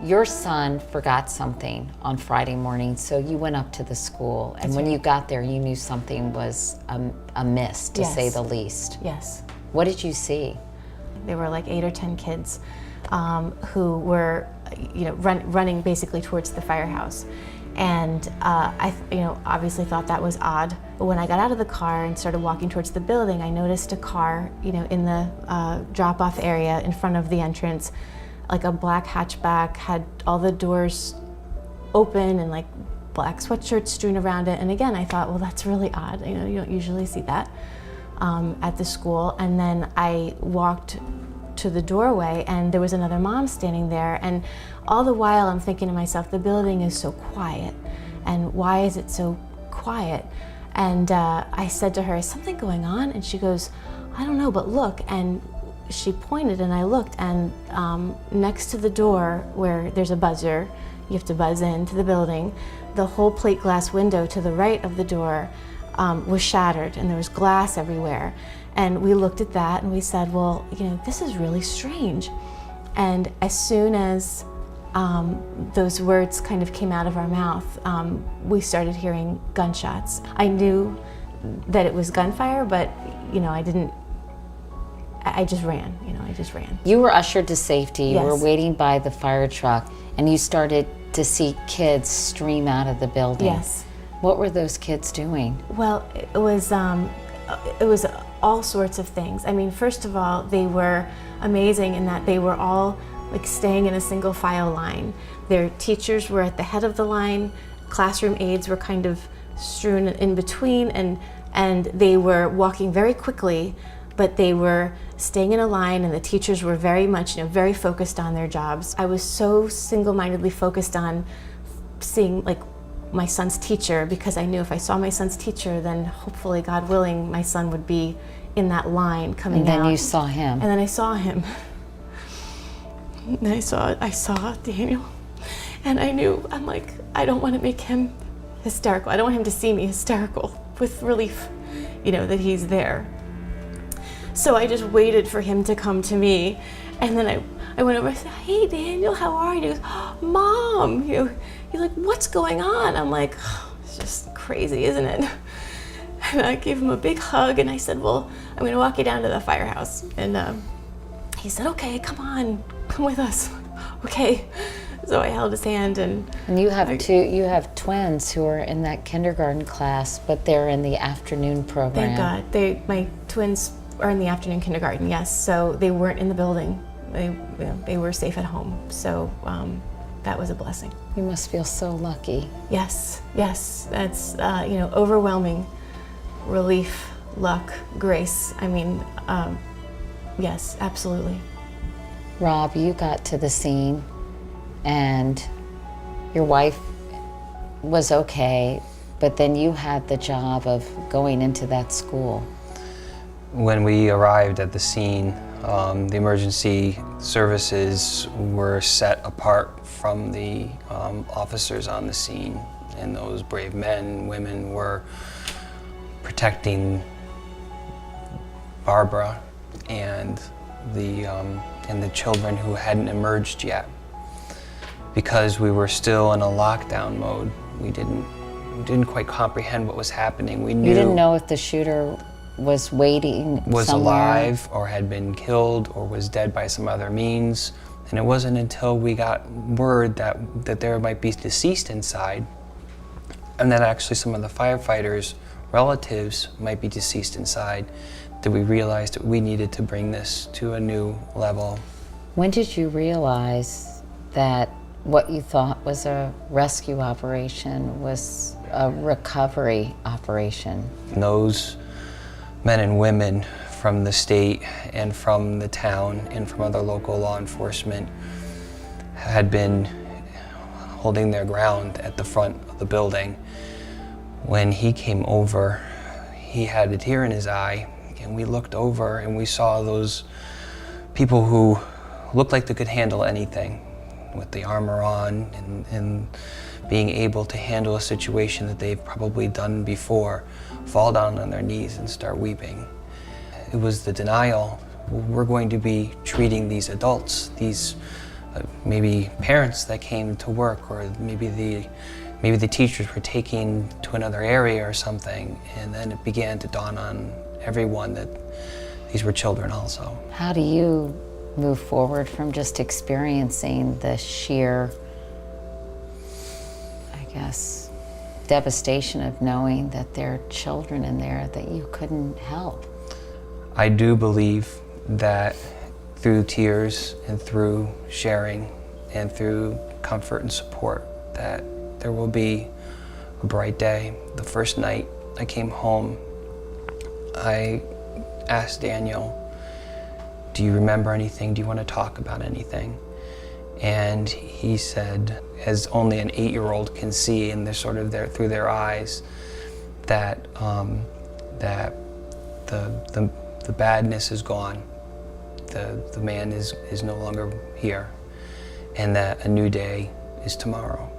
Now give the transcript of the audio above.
Your son forgot something on Friday morning, so you went up to the school, and when you got there, you knew something was amiss, to say the least. Yes. What did you see? There were like 8 or 10 kids who were, running basically towards the firehouse. And I, obviously thought that was odd. But when I got out of the car and started walking towards the building, I noticed a car, in the drop-off area in front of the entrance, like a black hatchback, had all the doors open and like black sweatshirts strewn around it. And again, I thought, well, that's really odd. You don't usually see that at the school. And then I walked to the doorway and there was another mom standing there, and all the while I'm thinking to myself, the building is so quiet, and why is it so quiet? And I said to her, is something going on? And she goes, I don't know, but look. And she pointed and I looked, and next to the door where there's a buzzer, you have to buzz into the building, the whole plate glass window to the right of the door was shattered, and there was glass everywhere. And we looked at that and we said, well, this is really strange. And as soon as those words kind of came out of our mouth, we started hearing gunshots. I knew that it was gunfire, but I just ran, I just ran. You were ushered to safety, you Yes. were waiting by the fire truck, and you started to see kids stream out of the building. Yes. What were those kids doing? Well, it was all sorts of things. I mean, first of all, they were amazing in that they were all like staying in a single file line. Their teachers were at the head of the line, classroom aides were kind of strewn in between, and they were walking very quickly, but they were staying in a line, and the teachers were very much, very focused on their jobs. I was so single-mindedly focused on seeing like my son's teacher, because I knew if I saw my son's teacher, then hopefully, God willing, my son would be in that line coming out. And then you saw him. And then I saw him. And I saw Daniel, and I knew, I'm like, I don't want to make him hysterical. I don't want him to see me hysterical with relief, that he's there. So I just waited for him to come to me, and then I went over and said, hey Daniel, how are you? He goes, Mom, you're like, what's going on? I'm like, it's just crazy, isn't it? And I gave him a big hug, and I said, well, I'm going to walk you down to the firehouse. And he said, okay, come with us. Okay. So I held his hand, and you have twins who are in that kindergarten class, but they're in the afternoon program. Thank God. My twins are in the afternoon kindergarten, yes. So they weren't in the building. They were safe at home. So that was a blessing. You must feel so lucky. Yes. That's overwhelming relief, luck, grace. I mean, yes, absolutely. Rob, you got to the scene, and your wife was okay, but then you had the job of going into that school. When we arrived at the scene, the emergency services were set apart from the officers on the scene, and those brave men and women were protecting Barbara and the children who hadn't emerged yet. Because we were still in a lockdown mode, we didn't quite comprehend what was happening. We knew you didn't know if the shooter was waiting was somewhere. alive or had been killed or was dead by some other means. And it wasn't until we got word that there might be deceased inside, and that actually some of the firefighters' relatives might be deceased inside, that we realized that we needed to bring this to a new level. When did you realize that what you thought was a rescue operation was a recovery operation? Those men and women from the state and from the town and from other local law enforcement had been holding their ground at the front of the building. When he came over, he had a tear in his eye, and we looked over and we saw those people who looked like they could handle anything, with the armor on and being able to handle a situation that they've probably done before, fall down on their knees and start weeping. It was the denial we're going to be treating these adults, these maybe parents that came to work, or maybe the teachers were taking to another area or something. And then it began to dawn on everyone that these were children also. How do you move forward from just experiencing the sheer, I guess, devastation of knowing that there are children in there that you couldn't help? I do believe that through tears and through sharing and through comfort and support, that there will be a bright day. The first night I came home, I asked Daniel, do you remember anything? Do you want to talk about anything? And he said, as only an 8-year-old can see, and they're sort of there through their eyes, that that the badness is gone. The man is no longer here, and that a new day is tomorrow.